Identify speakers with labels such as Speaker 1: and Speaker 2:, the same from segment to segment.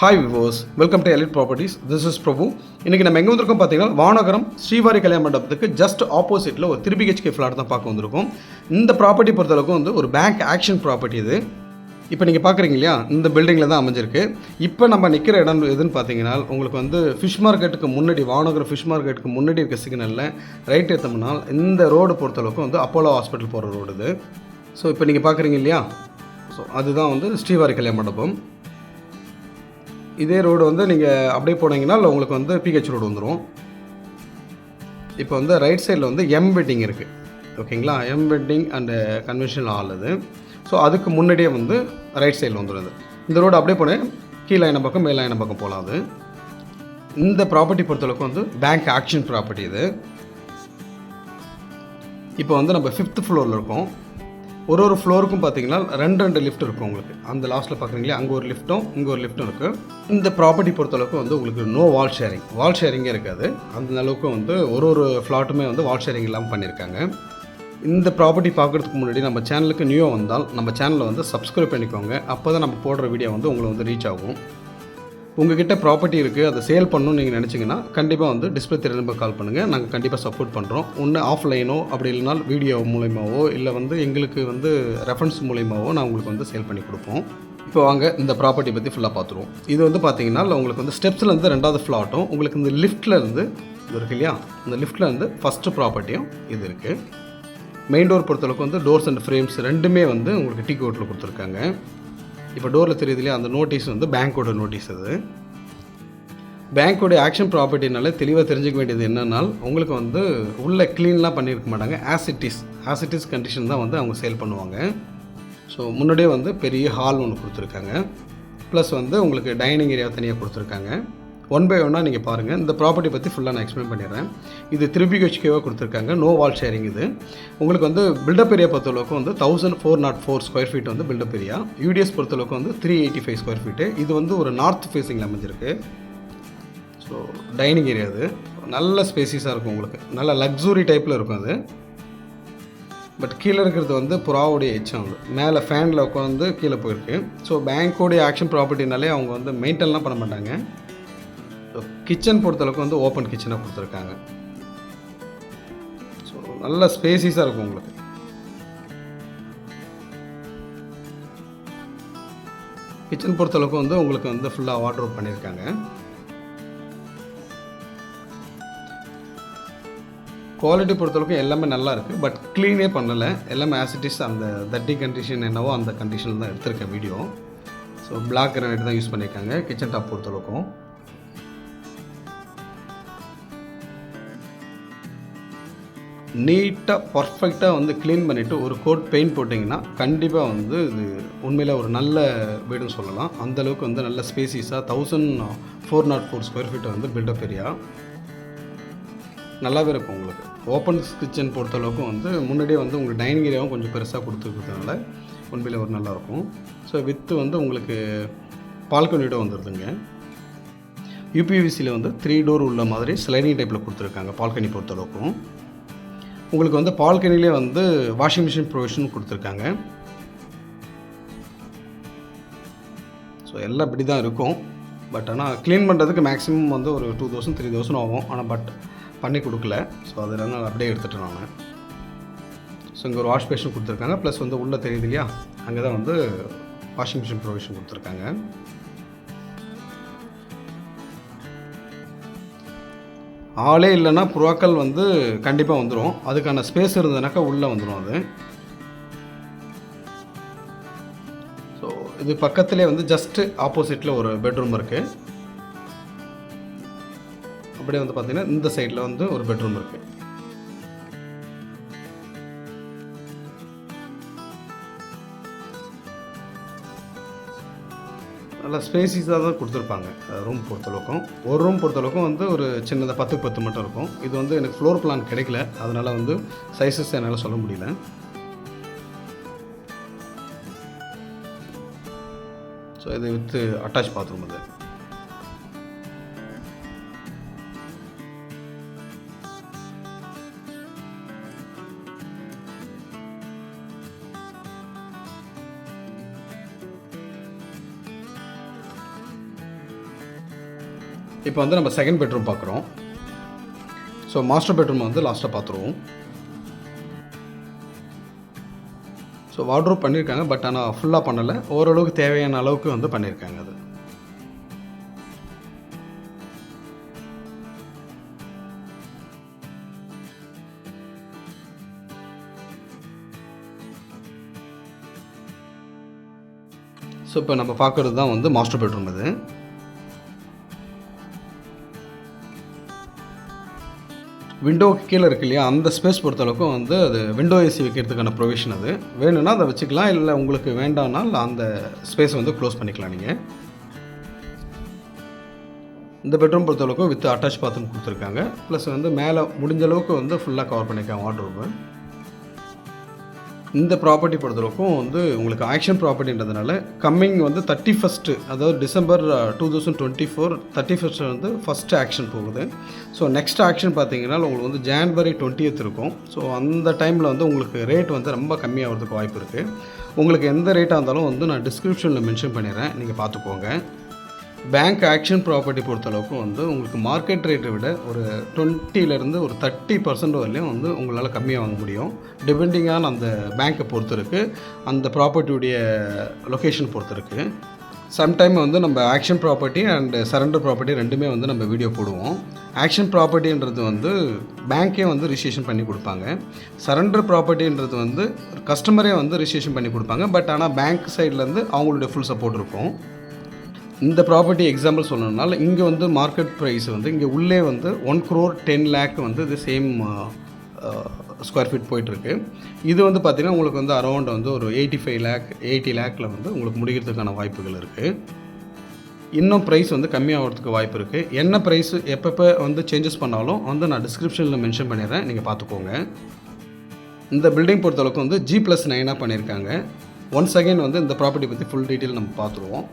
Speaker 1: Hi விவோஸ், welcome to Elite Properties. This is Prabhu. இன்றைக்கி நம்ம எங்கே வந்திருக்கோம் பார்த்தீங்கன்னா, வானகரம் ஸ்ரீவாரி கல்யாண மண்டபத்துக்கு ஜஸ்ட் ஆப்போசிட்டில் ஒரு 3 BHK ஃப்ளாட் தான் பார்க்க வந்திருக்கோம். இந்த ப்ராப்பர்ட்டி பொறுத்தளவுக்கு வந்து ஒரு பேங்க் ஆக்ஷன் ப்ராப்பர்ட்டி இது. இப்போ நீங்கள் பார்க்குறீங்க இல்லையா, இந்த பில்டிங்கில் தான் அமைஞ்சிருக்கு. இப்போ நம்ம நிற்கிற இடம் எதுன்னு பார்த்தீங்கன்னா, உங்களுக்கு வந்து ஃபிஷ் மார்க்கெட்டுக்கு முன்னாடி, வானகரம் ஃபிஷ் மார்க்கெட்டுக்கு முன்னாடி இருக்க சிக்னலில் ரைட் எடுத்தோம்னா இந்த ரோடு பொறுத்தளவுக்கு வந்து அப்போலோ ஹாஸ்பிட்டல் போகிற ரோடு இது. ஸோ இப்போ நீங்கள் பார்க்குறீங்க இல்லையா, ஸோ அதுதான் வந்து ஸ்ரீவாரி கல்யாண மண்டபம். இதே ரோடு வந்து நீங்கள் அப்படியே போனீங்கன்னா உங்களுக்கு வந்து பிஹெச் ரோடு வந்துடும். இப்போ வந்து ரைட் சைடில் வந்து எம் வெட்டிங் இருக்குது, ஓகேங்களா. M wedding and conventional hall அது. ஸோ அதுக்கு முன்னாடியே வந்து ரைட் சைடில் வந்துடுது. இந்த ரோடு அப்படியே போனேன் கீழே என்ன பக்கம் மேலே என்ன பக்கம் போகலாம். அது இந்த ப்ராப்பர்ட்டி பொறுத்தளவுக்கு வந்து பேங்க் ஆக்ஷன் ப்ராப்பர்ட்டி இது. இப்போ வந்து நம்ம 5th ஃப்ளோரில் இருக்கோம். ஒரு ஃப்ளோருக்கும் பார்த்தீங்கன்னா ரெண்டு லிஃப்ட் இருக்கும் உங்களுக்கு. அந்த லாஸ்ட்டில் பார்க்குறீங்களா, அங்கே ஒரு லிஃப்ட்டும் இங்கே ஒரு லிஃப்ட்டும் இருக்குது. இந்த ப்ராப்பர்ட்டி பொறுத்தளவுக்கு வந்து உங்களுக்கு நோ வால் ஷேரிங்கே இருக்காது. அந்த அளவுக்கு வந்து ஒரு ஃப்ளாட்டுமே வந்து வால் ஷேரிங் இல்லாமல் பண்ணியிருக்காங்க. இந்த ப்ராப்பர்ட்டி பார்க்குறதுக்கு முன்னாடி நம்ம சேனலுக்கு நியூவாக வந்தால் நம்ம சேனலை வந்து சப்ஸ்கிரைப் பண்ணிக்கோங்க. அப்போ தான் நம்ம போடுற வீடியோ வந்து உங்களுக்கு வந்து ரீச் ஆகும். உங்கள்கிட்ட ப்ராப்பர்ட்டி இருக்குது, அதை சேல் பண்ணணும்னு நீங்கள் நினச்சிங்கன்னா கண்டிப்பாக வந்து டிஸ்பிளே தெரிய நம்பர் கால் பண்ணுங்கள். நாங்கள் கண்டிப்பாக சப்போர்ட் பண்ணுறோம். ஒன்று ஆஃப்லைனோ அப்படி இல்லைனா வீடியோ மூலியமாவோ இல்லை வந்து எங்களுக்கு வந்து ரெஃபரன்ஸ் மூலியமாவோ நான் உங்களுக்கு வந்து சேல் பண்ணி கொடுப்போம். இப்போ வாங்க இந்த ப்ராப்பர்ட்டி பற்றி ஃபுல்லாக பார்த்துருவோம். இது வந்து பார்த்தீங்கன்னா உங்களுக்கு வந்து ஸ்டெப்ஸ்லேருந்து 2வது ஃப்ளாட்டும் உங்களுக்கு இந்த லிஃப்ட்லேருந்து இது இருக்குது இல்லையா, இந்த லிஃப்ட்லேருந்து ஃபஸ்ட்டு ப்ராப்பர்ட்டியும் இது இருக்குது. மெயின் டோர் பொறுத்தளவுக்கு வந்து டோர்ஸ் அண்ட் ஃப்ரேம்ஸ் ரெண்டுமே வந்து உங்களுக்கு டீ கோட்டில் கொடுத்துருக்காங்க. இப்போ டோரில் தெரியுது இல்லையா, அந்த நோட்டீஸ் வந்து பேங்க்கோட நோட்டீஸ். அது பேங்க்கோடைய ஆக்ஷன் ப்ராப்பர்ட்டினால தெளிவாக தெரிஞ்சுக்க வேண்டியது என்னென்னால், உங்களுக்கு வந்து உள்ளே க்ளீன்லாம் பண்ணியிருக்க மாட்டாங்க. ஆசிட்டிஸ் கண்டிஷன் தான் வந்து அவங்க சேல் பண்ணுவாங்க. ஸோ முன்னாடியே வந்து பெரிய ஹால் ஒன்று கொடுத்துருக்காங்க. ப்ளஸ் வந்து உங்களுக்கு டைனிங் ஏரியா தனியாக கொடுத்துருக்காங்க. 1 by 1 நீங்கள் பாருங்கள். இந்த ப்ராப்பர்ட்டி பற்றி ஃபுல்லாக நான் எக்ஸ்பிளைன் பண்ணிடுறேன். இது 3 BHKவாக கொடுத்துருக்காங்க. நோ வால் ஷேரிங். இது உங்களுக்கு வந்து பில்டப் ஏரியா பொறுத்தளவுக்கு வந்து 1404 ஸ்கொயர் ஃபீட் வந்து பில்டப் ஏரியா. யூடிஎஸ் பொறுத்தளவுக்கு வந்து 385 ஸ்கொயர் ஃபீட்டு. இது வந்து ஒரு நார்த் ஃபேஸிங்கில் அமைஞ்சிருக்கு. ஸோ டைனிங் ஏரியா அது நல்ல ஸ்பேசிஸாக இருக்கும், உங்களுக்கு நல்ல லக்ஸுரி டைப்பில் இருக்கும் அது. பட் கீழே இருக்கிறது வந்து புறாவுடைய எச்சம். வந்து மேலே ஃபேனில் உட்காந்து கீழே போயிருக்கு. ஸோ பேங்க்கோடைய ஆக்ஷன் ப்ராப்பர்ட்டினாலே அவங்க வந்து மெயின்டைன்லாம் பண்ண மாட்டாங்க. ஸோ கிச்சன் பொறுத்தளவுக்கு வந்து ஓப்பன் கிச்சனாக கொடுத்துருக்காங்க. ஸோ நல்ல ஸ்பேசிஸாக இருக்கும் உங்களுக்கு. கிச்சன் பொறுத்தளவுக்கு வந்து உங்களுக்கு வந்து ஃபுல்லாக வார்ட்ரோப் பண்ணியிருக்காங்க. குவாலிட்டி பொறுத்தளவுக்கு எல்லாமே நல்லா இருக்குது. பட் க்ளீனே பண்ணலை, எல்லாமே ஆசிட்டிஸ் அந்த தட்டி கண்டிஷன் என்னவோ அந்த கண்டிஷனில் தான் எடுத்திருக்கேன் வீடியோ. ஸோ பிளாக் கிரானைட் தான் யூஸ் பண்ணியிருக்காங்க கிச்சன் டாப் பொறுத்தளவுக்கும். நீட்டாக பர்ஃபெக்டாக வந்து க்ளீன் பண்ணிவிட்டு ஒரு கோட் பெயிண்ட் போட்டிங்கன்னா கண்டிப்பாக வந்து இது உண்மையில் ஒரு நல்ல வீடுன்னு சொல்லலாம். அந்தளவுக்கு வந்து நல்ல ஸ்பேசிஸாக 1404 ஸ்கொயர் ஃபீட்டை வந்து பில்டப் ஏரியா நல்லாவே இருக்கும் உங்களுக்கு. ஓப்பன் கிச்சன் பொறுத்தளவுக்கு வந்து முன்னாடியே வந்து உங்களுக்கு டைனிங் ஏரியாவும் கொஞ்சம் பெருசாக கொடுத்துருக்கிறதுனால உண்மையில் ஒரு நல்லாயிருக்கும். ஸோ வித்து வந்து உங்களுக்கு பால்கனியோட வந்துடுதுங்க. யூபிவிசியில் வந்து 3 டோர் உள்ள மாதிரி ஸ்லைடிங் டைப்பில் கொடுத்துருக்காங்க. பால்கனி பொறுத்தளவுக்கும் உங்களுக்கு வந்து பால்கனிலே வந்து வாஷிங் மிஷின் ப்ரொவிஷன் கொடுத்துருக்காங்க. ஸோ எல்லாம் இப்படி தான் இருக்கும். பட் ஆனால் க்ளீன் பண்ணுறதுக்கு மேக்ஸிமம் வந்து ஒரு 2000 3000 ஆகும். ஆனால் பட் பண்ணி கொடுக்கல. ஸோ அதனால் நான் அப்படியே எடுத்துகிட்டேன் நான். ஸோ இங்கே ஒரு வாஷ் பேஷன் கொடுத்துருக்காங்க. ப்ளஸ் வந்து உள்ளே தெரியுது இல்லையா, அங்கே தான் வந்து வாஷிங் மிஷின் ப்ரொவிஷன் கொடுத்துருக்காங்க. ஆளே இல்லைன்னா புறாக்கள் வந்து கண்டிப்பாக வந்துடும். அதுக்கான ஸ்பேஸ் இருந்ததுனாக்கா உள்ளே வந்துடும் அது. ஸோ இது பக்கத்துலேயே வந்து ஜஸ்ட்டு ஆப்போசிட்டில் ஒரு பெட்ரூம் இருக்குது. அப்படியே வந்து பார்த்திங்கன்னா இந்த சைடில் வந்து ஒரு பெட்ரூம் இருக்குது. நல்லா ஸ்பேசிஸாக தான் கொடுத்துருப்பாங்க ரூம் பொறுத்தளவுக்கும். ஒரு ரூம் பொறுத்தளவுக்கும் வந்து ஒரு சின்னதாக 10க்கு 10 மட்டும் இருக்கும். இது வந்து எனக்கு ஃப்ளோர் பிளான் கிடைக்கல, அதனால் வந்து சைஸஸ் என்னால் சொல்ல முடியல. ஸோ இது வித்து அட்டாச் பாத்ரூம் அது. இப்போ வந்து நம்ம செகண்ட் பெட்ரூம் பார்க்குறோம். ஸோ மாஸ்டர் பெட்ரூம் வந்து லாஸ்ட்டாக பார்த்துருவோம். ஸோ வார்ட்ரோப் பண்ணியிருக்காங்க, பட் ஆனால் ஃபுல்லாக பண்ணலை, ஓரளவுக்கு தேவையான அளவுக்கு வந்து பண்ணியிருக்காங்க அது. ஸோ இப்போ நம்ம பார்க்குறது தான் வந்து மாஸ்டர் பெட்ரூம். இது விண்டோவுக்கு கீழே இருக்கு இல்லையா, அந்த ஸ்பேஸ் பொறுத்தளவுக்கும் வந்து அது விண்டோ ஏசி வைக்கிறதுக்கான ப்ரொவிஷன். அது வேணும்னா அதை வச்சுக்கலாம், இல்லை உங்களுக்கு வேண்டாம்னால் அந்த ஸ்பேஸ் வந்து க்ளோஸ் பண்ணிக்கலாம் நீங்கள். இந்த பெட்ரூம் பொறுத்தளவுக்கும் வித் அட்டாச் பாத்ரூம் கொடுத்துருக்காங்க. ப்ளஸ் வந்து மேலே முடிஞ்ச அளவுக்கு வந்து ஃபுல்லாக கவர் பண்ணியிருக்காங்க வார்ட்ரோபு. இந்த ப்ராப்பர்ட்டி பொறுத்தளவுக்கும் வந்து உங்களுக்கு ஆக்ஷன் ப்ராப்பர்ட்டின்றதுனால கம்மிங் வந்து 31, அதாவது டிசம்பர் 2024 31 வந்து ஃபஸ்ட்டு ஆக்ஷன் போகுது. ஸோ நெக்ஸ்ட் ஆக்ஷன் பார்த்தீங்கன்னா உங்களுக்கு வந்து ஜான்வரி 20th இருக்கும். ஸோ அந்த டைமில் வந்து உங்களுக்கு ரேட் வந்து ரொம்ப கம்மியாகிறதுக்கு வாய்ப்பு இருக்குது. உங்களுக்கு எந்த ரேட்டாக இருந்தாலும் வந்து நான் டிஸ்கிரிப்ஷனில் மென்ஷன் பண்ணிடுறேன், நீங்கள் பார்த்துக்கோங்க. பேங்க் ஆக்ஷன் ப்ராப்பர்ட்டி பொறுத்தளவுக்கு வந்து உங்களுக்கு மார்க்கெட் ரேட்டை விட ஒரு 20% ஒரு 30% வரலையும் வந்து உங்களால் கம்மியாக வாங்க முடியும். டிபெண்டிங்கான அந்த பேங்க்கை பொறுத்து இருக்குது, அந்த ப்ராப்பர்ட்டியுடைய லொக்கேஷன் பொறுத்து இருக்குது. சம்டைம் வந்து நம்ம action property and surrender property ரெண்டுமே வந்து நம்ம வீடியோ போடுவோம். ஆக்ஷன் ப்ராப்பர்ட்டின்றது வந்து பேங்க்கே வந்து ரிஜிஸ்ட்ரேஷன் பண்ணி கொடுப்பாங்க. சரண்டர் ப்ராப்பர்ட்டின்றது வந்து கஸ்டமரே வந்து ரிஜிஸ்ட்ரேஷன் பண்ணி கொடுப்பாங்க, பட் ஆனால் பேங்க் சைட்லேருந்து அவங்களுடைய ஃபுல் சப்போர்ட் இருக்கும். இந்த ப்ராப்பர்ட்டி எக்ஸாம்பிள் சொல்லணும்னால இங்கே வந்து மார்க்கெட் ப்ரைஸ் வந்து இங்கே உள்ளே வந்து 1,10,00,000 வந்து இது சேம் ஸ்கொயர் ஃபீட் போயிட்டுருக்கு. இது வந்து பார்த்திங்கன்னா உங்களுக்கு வந்து அரௌண்ட் வந்து ஒரு 85 lakh 80 lakhல வந்து உங்களுக்கு முடிக்கிறதுக்கான வாய்ப்புகள் இருக்குது. இன்னும் ப்ரைஸ் வந்து கம்மியாகிறதுக்கு வாய்ப்பு இருக்குது. என்ன ப்ரைஸ் எப்பப்போ வந்து சேஞ்சஸ் பண்ணாலும் வந்து நான் டிஸ்கிரிப்ஷனில் மென்ஷன் பண்ணிடுறேன், நீங்கள் பார்த்துக்கோங்க. இந்த பில்டிங் பொறுத்தளவுக்கு வந்து G+9 பண்ணியிருக்காங்க. ஒன்ஸ் அகைன் வந்து இந்த ப்ராப்பர்ட்டி பற்றி ஃபுல் டீட்டெயில் நம்ம பார்த்துருவோம்.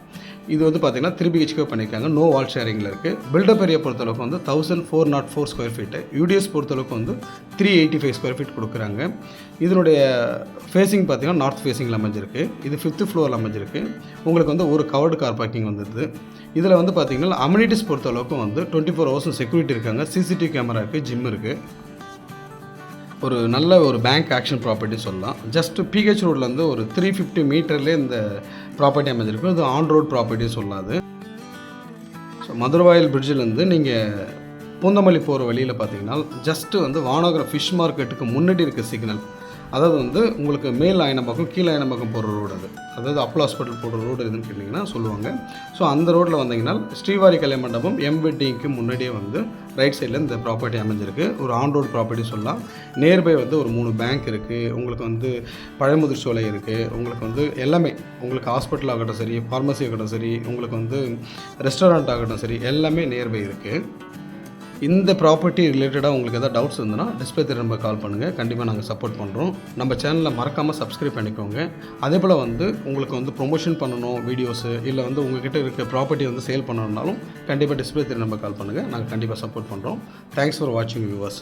Speaker 1: இது வந்து பார்த்திங்கன்னா 3 BHK பண்ணியிருக்காங்க, நோ வால் ஷேரிங்கில் இருக்குது. பில்டப் ஏரியா பொறுத்தளவுக்கு வந்து 1404 ஸ்கொயர் ஃபீட்டு, யூடிஎஸ் பொறுத்தளவுக்கு வந்து 385 ஸ்கொயர் ஃபீட் கொடுக்குறாங்க. இதனுடைய ஃபேஸிங் பார்த்திங்கன்னா நார்த் ஃபேஸிங்கில் அமைஞ்சிருக்கு. இது 5th ஃப்ளோரில் அமைஞ்சிருக்கு. உங்களுக்கு வந்து ஒரு கவர்டு கார் பார்க்கிங் வந்துடுது. இதில் வந்து பார்த்திங்கன்னா அம்யூனிட்டிஸ் பொறுத்தளவுக்கு வந்து 24 hours செக்யூரிட்டி இருக்காங்க, CCTV கேமரா இருக்குது, ஜிம் இருக்குது. ஒரு நல்ல ஒரு பேங்க் ஆக்ஷன் ப்ராப்பர்ட்டி சொல்லலாம். ஜஸ்ட் PH ரோட்லேருந்து ஒரு 350 மீட்டர்லேயே இந்த ப்ராப்பர்ட்டி அமைஞ்சிருக்கும். இது ஆன் ரோட் ப்ராப்பர்ட்டி சொல்லாது. ஸோ மதுரவாயல் பிரிட்ஜிலேருந்து நீங்கள் பூந்தமல்லி போகிற வழியில் பார்த்தீங்கன்னா ஜஸ்ட்டு வந்து வானகர ஃபிஷ் மார்க்கெட்டுக்கு முன்னாடி இருக்க சிக்னல், அதாவது வந்து உங்களுக்கு மேல் ஆயனம்பாக்கம் கீழ் ஆயனம்பாக்கம் போகிற ரோடு, அதாவது அப்போலோ ஹாஸ்பிட்டல் போகிற ரோடு எதுன்னு கேட்டிங்கன்னா சொல்லுவாங்க. ஸோ அந்த ரோட்டில் வந்தீங்கன்னா ஸ்ரீவாரி கல்யாண மண்டபம் வெட்டிங்க்கு முன்னாடியே வந்து ரைட் சைடில் இந்த ப்ராப்பர்ட்டி அமைஞ்சிருக்கு. ஒரு ஆன் ரோடு ப்ராப்பர்ட்டி சொல்லலாம். நியர்பை வந்து ஒரு 3 பேங்க் இருக்குது, உங்களுக்கு வந்து பழமுதிர் சோலை இருக்குது, உங்களுக்கு வந்து எல்லாமே, உங்களுக்கு ஹாஸ்பிட்டல் ஆகட்டும் சரி, ஃபார்மசி ஆகட்டும் சரி, உங்களுக்கு வந்து ரெஸ்டாரண்ட் ஆகட்டும் சரி, எல்லாமே நியர்பை இருக்குது. இந்த ப்ராப்பர்ட்டி ரிலேட்டடாக உங்களுக்கு எதாவது டவுட்ஸ் இருந்ததுன்னா டிஸ்பிளே தெரிய நம்பர் கால் பண்ணுங்கள், கண்டிப்பாக நாங்கள் சப்போர்ட் பண்ணுறோம். நம்ம சேனலில் மறக்காமல் சப்ஸ்கிரைப் பண்ணிக்கோங்க. அதே போல் வந்து உங்களுக்கு வந்து ப்ரொமோஷன் பண்ணணும் வீடியோஸு, இல்லை வந்து உங்கள்கிட்ட இருக்க ப்ராப்பர்ட்டி வந்து சேல் பண்ணணுன்னாலும் கண்டிப்பாக டிஸ்பிளே தெரிய நம்பர் கால் பண்ணுங்கள், நாங்கள் கண்டிப்பாக சப்போர்ட் பண்ணுறோம். தேங்க்ஸ் ஃபார் வாட்சிங் வியூவர்ஸ்.